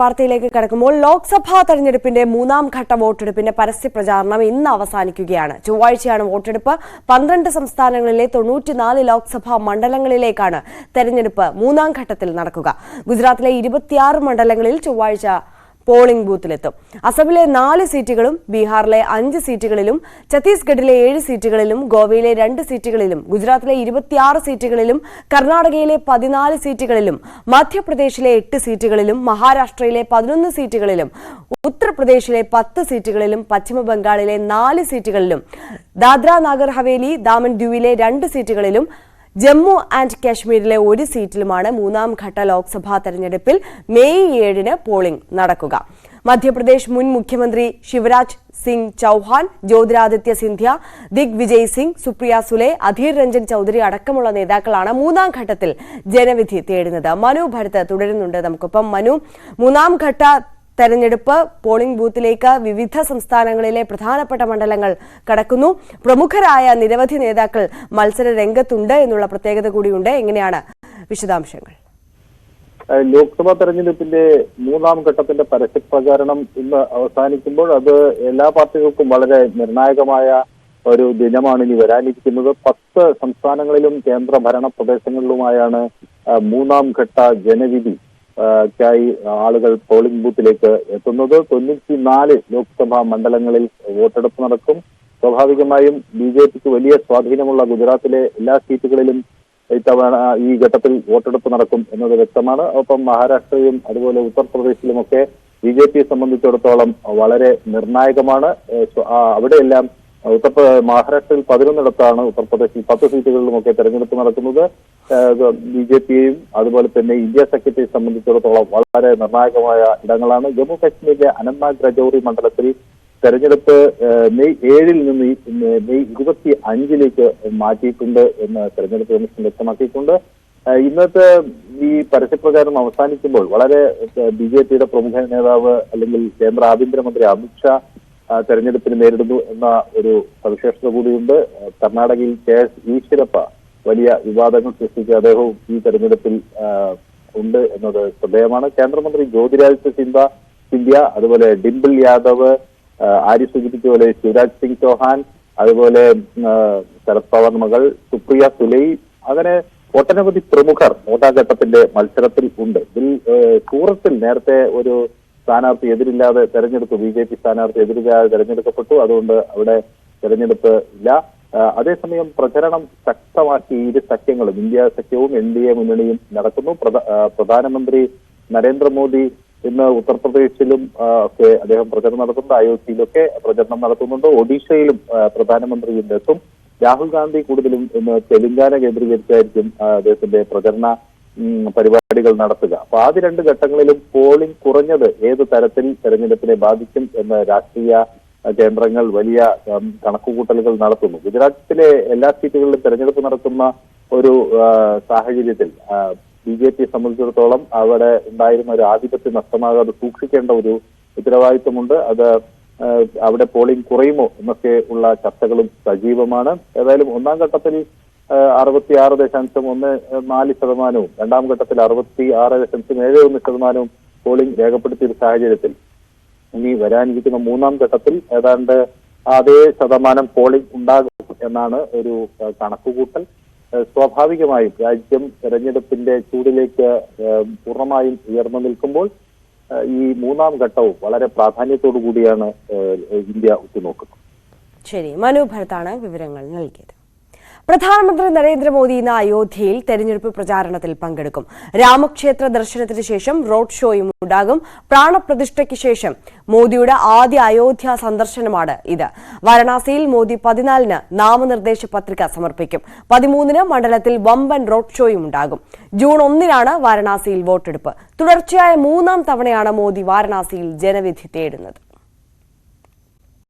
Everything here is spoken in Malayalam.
വാർത്തയിലേക്ക് കടക്കുമ്പോൾ ലോക്സഭാ തെരഞ്ഞെടുപ്പിന്റെ മൂന്നാം ഘട്ട വോട്ടെടുപ്പിന്റെ പരസ്യ പ്രചാരണം ഇന്ന് അവസാനിക്കുകയാണ്. ചൊവ്വാഴ്ചയാണ് വോട്ടെടുപ്പ്. 12 സംസ്ഥാനങ്ങളിലെ 94 ലോക്സഭാ മണ്ഡലങ്ങളിലേക്കാണ് തെരഞ്ഞെടുപ്പ് മൂന്നാം ഘട്ടത്തിൽ നടക്കുക. ഗുജറാത്തിലെ 26 മണ്ഡലങ്ങളിൽ ചൊവ്വാഴ്ച പോളിംഗ് ബൂത്തിലെത്തും. അസമിലെ 4 സീറ്റുകളും ബീഹാറിലെ 5 സീറ്റുകളിലും ഛത്തീസ്ഗഡിലെ 7 സീറ്റുകളിലും ഗോവയിലെ 2 സീറ്റുകളിലും ഗുജറാത്തിലെ 26 സീറ്റുകളിലും കർണാടകയിലെ 14 സീറ്റുകളിലും മധ്യപ്രദേശിലെ 8 സീറ്റുകളിലും മഹാരാഷ്ട്രയിലെ 11 സീറ്റുകളിലും ഉത്തർപ്രദേശിലെ 10 സീറ്റുകളിലും പശ്ചിമ ബംഗാളിലെ 4 സീറ്റുകളിലും ദാദ്ര നാഗർ ഹവേലി ദാമൻ ദ്യൂവിലെ 2 സീറ്റുകളിലും ജമ്മു ആൻഡ് കാശ്മീരിലെ 1 സീറ്റിലുമാണ് മൂന്നാം ഘട്ട ലോക്സഭാ തെരഞ്ഞെടുപ്പിൽ മെയ് 7-ന് പോളിംഗ് നടക്കുക. മധ്യപ്രദേശ് മുൻ മുഖ്യമന്ത്രി ശിവരാജ് സിംഗ് ചൌഹാൻ, ജ്യോതിരാദിത്യ സിന്ധ്യ, ദിഗ്വിജയ് സിംഗ്, സുപ്രിയ സുലെ, അധീർ രഞ്ജൻ ചൌധരി അടക്കമുള്ള നേതാക്കളാണ് മൂന്നാം ഘട്ടത്തിൽ ജനവിധി തേടുന്നത്. മനു ഭരത് തുടരുന്നുണ്ട് നമുക്കൊപ്പം. മനു, മൂന്നാം ഘട്ട തെരഞ്ഞെടുപ്പ് പോളിംഗ് ബൂത്തിലേക്ക് വിവിധ സംസ്ഥാനങ്ങളിലെ പ്രധാനപ്പെട്ട മണ്ഡലങ്ങൾ കടക്കുന്നു. പ്രമുഖരായ നിരവധി നേതാക്കൾ മത്സര രംഗത്തുണ്ട് എന്നുള്ള പ്രത്യേകത കൂടിയുണ്ട്. എങ്ങനെയാണ് വിശദാംശങ്ങൾ? ലോക്സഭാ തെരഞ്ഞെടുപ്പിന്റെ മൂന്നാം ഘട്ടത്തിന്റെ പരസ്യപ്രചാരണം ഇന്ന് അവസാനിക്കുമ്പോൾ അത് എല്ലാ പാർട്ടികൾക്കും വളരെ നിർണായകമായ ഒരു ദിനമാണ് ഇനി വരാനിരിക്കുന്നത്. 10 സംസ്ഥാനങ്ങളിലും കേന്ദ്ര ഭരണ പ്രദേശങ്ങളിലുമായാണ് മൂന്നാം ഘട്ട ജനവിധി ായി ആളുകൾ പോളിംഗ് ബൂത്തിലേക്ക് എത്തുന്നത്. 94 ലോക്സഭാ മണ്ഡലങ്ങളിൽ വോട്ടെടുപ്പ് നടക്കും. സ്വാഭാവികമായും BJPക്ക് വലിയ സ്വാധീനമുള്ള ഗുജറാത്തിലെ എല്ലാ സീറ്റുകളിലും ഇത്തവണ ഈ ഘട്ടത്തിൽ വോട്ടെടുപ്പ് നടക്കും എന്നത് വ്യക്തമാണ്. ഒപ്പം മഹാരാഷ്ട്രയും അതുപോലെ ഉത്തർപ്രദേശിലുമൊക്കെ BJPയെ സംബന്ധിച്ചിടത്തോളം വളരെ നിർണായകമാണ്. അവിടെയെല്ലാം മഹാരാഷ്ട്രയിൽ 11ഇടത്താണ്, ഉത്തർപ്രദേശിൽ 10 സീറ്റുകളിലുമൊക്കെ തെരഞ്ഞെടുപ്പ് നടക്കുന്നത്. BJPയെയും അതുപോലെ തന്നെ ഇന്ത്യ സഖ്യത്തെ സംബന്ധിച്ചിടത്തോളം വളരെ നിർണായകമായ ഇടങ്ങളാണ്. ജമ്മു കാശ്മീരിലെ അനന്ത്നാഗ് രജൌരി മണ്ഡലത്തിൽ തെരഞ്ഞെടുപ്പ് മെയ് 7-ൽ നിന്ന് മെയ് 25-ലേക്ക് മാറ്റിയിട്ടുണ്ട് എന്ന് തെരഞ്ഞെടുപ്പ് കമ്മീഷൻ വ്യക്തമാക്കിയിട്ടുണ്ട്. ഇന്നത്തെ ഈ പരസ്യപ്രചാരണം അവസാനിക്കുമ്പോൾ വളരെ BJPയുടെ പ്രമുഖ നേതാവ് അല്ലെങ്കിൽ കേന്ദ്ര ആഭ്യന്തരമന്ത്രി അമിത്ഷാ തെരഞ്ഞെടുപ്പിന് നേരിടുന്നു എന്ന ഒരു സവിശേഷത കൂടിയുണ്ട്. കർണാടകയിൽ KS ഈശ്വരപ്പ വലിയ വിവാദങ്ങൾ സൃഷ്ടിച്ച അദ്ദേഹവും ഈ തെരഞ്ഞെടുപ്പിൽ ഉണ്ട് എന്നത് ശ്രദ്ധേയമാണ്. കേന്ദ്രമന്ത്രി ജ്യോതിരാദിത്യ സിന്ധ്യ, അതുപോലെ ഡിംപിൾ യാദവ്, ആര്യ സൂചിപ്പിച്ച പോലെ ശിവരാജ് സിംഗ് ചൌഹാൻ, അതുപോലെ ശരത് പവാർ മകൾ സുപ്രിയ സുലെ, അങ്ങനെ ഒട്ടനവധി പ്രമുഖർ മൂന്നാം ഘട്ടത്തിന്റെ മത്സരത്തിൽ ഉണ്ട്. ഇതിൽ സൂറത്തിൽ നേരത്തെ ഒരു സ്ഥാനാർത്ഥി എതിരില്ലാതെ തെരഞ്ഞെടുപ്പ്, BJP സ്ഥാനാർത്ഥി എതിരില്ലാതെ തെരഞ്ഞെടുക്കപ്പെട്ടു. അതുകൊണ്ട് അവിടെ തെരഞ്ഞെടുപ്പ് ഇല്ല. അതേസമയം പ്രചരണം ശക്തമാക്കി ഇരു സഖ്യങ്ങളും, ഇന്ത്യ സഖ്യവും NDA മുന്നണിയും നടക്കുന്നു. പ്രധാനമന്ത്രി നരേന്ദ്രമോദി ഇന്ന് ഉത്തർപ്രദേശിലും ഒക്കെ അദ്ദേഹം പ്രചരണം നടത്തുന്നുണ്ട്. അയോധ്യയിലൊക്കെ പ്രചരണം നടത്തുന്നുണ്ട്. ഒഡീഷയിലും പ്രധാനമന്ത്രി ഇന്നെത്തും. രാഹുൽ ഗാന്ധി കൂടുതലും ഇന്ന് തെലങ്കാന കേന്ദ്രീകരിച്ചായിരിക്കും അദ്ദേഹത്തിന്റെ പ്രചരണ പരിപാടികൾ നടത്തുക. അപ്പൊ ആദ്യ 2 ഘട്ടങ്ങളിലും പോളിംഗ് കുറഞ്ഞത് ഏത് തരത്തിൽ തെരഞ്ഞെടുപ്പിനെ ബാധിക്കും എന്ന് രാഷ്ട്രീയ കേന്ദ്രങ്ങൾ വലിയ കണക്കുകൂട്ടലുകൾ നടത്തുന്നു. ഗുജറാത്തിലെ എല്ലാ സീറ്റുകളിലും തെരഞ്ഞെടുപ്പ് നടത്തുന്ന ഒരു സാഹചര്യത്തിൽ BJPയെ സംബന്ധിച്ചിടത്തോളം അവിടെ ഉണ്ടായിരുന്ന ഒരു ആധിപത്യം നഷ്ടമാകാതെ സൂക്ഷിക്കേണ്ട ഒരു ഉത്തരവാദിത്വമുണ്ട്. അത് അവിടെ പോളിംഗ് കുറയുമോ എന്നൊക്കെ ഉള്ള ചർച്ചകളും സജീവമാണ്. ഏതായാലും ഒന്നാം ഘട്ടത്തിൽ 66.14%, രണ്ടാം ഘട്ടത്തിൽ 66.71% പോളിംഗ് രേഖപ്പെടുത്തിയ ഒരു സാഹചര്യത്തിൽ ഇനി വരാനിരിക്കുന്ന മൂന്നാം ഘട്ടത്തിൽ ഏതാണ്ട് അതേ ശതമാനം പോളിംഗ് ഉണ്ടാകും എന്നാണ് ഒരു കണക്കുകൂട്ടൽ. സ്വാഭാവികമായും രാജ്യം തെരഞ്ഞെടുപ്പിന്റെ ചൂടിലേക്ക് പൂർണ്ണമായും ഉയർന്നു നിൽക്കുമ്പോൾ ഈ മൂന്നാം ഘട്ടവും വളരെ പ്രാധാന്യത്തോടു കൂടിയാണ് ഇന്ത്യ ഉറ്റുനോക്കുന്നത്. ശരി, മനു ഭരത്താണ് വിവരങ്ങൾ നൽകിയത്. പ്രധാനമന്ത്രി നരേന്ദ്രമോദി ഇന്ന് അയോധ്യയിൽ തെരഞ്ഞെടുപ്പ് പ്രചാരണത്തിൽ പങ്കെടുക്കും. രാമക്ഷേത്ര ദർശനത്തിന് ശേഷം റോഡ് ഷോയും ഉണ്ടാകും. പ്രാണപ്രതിഷ്ഠയ്ക്ക് ശേഷം മോദിയുടെ ആദ്യ അയോധ്യ സന്ദർശനമാണ് ഇത്. വാരണാസിയിൽ മോദി 14-ന് നാമനിർദ്ദേശ പത്രിക സമർപ്പിക്കും. 13-ന് മണ്ഡലത്തിൽ വമ്പൻ റോഡ് ഷോയും ഉണ്ടാകും. ജൂൺ 1-നാണ് വാരണാസിയിൽ വോട്ടെടുപ്പ്. തുടർച്ചയായ 3-ാം തവണയാണ് മോദി വാരണാസിയിൽ ജനവിധി തേടുന്നത്.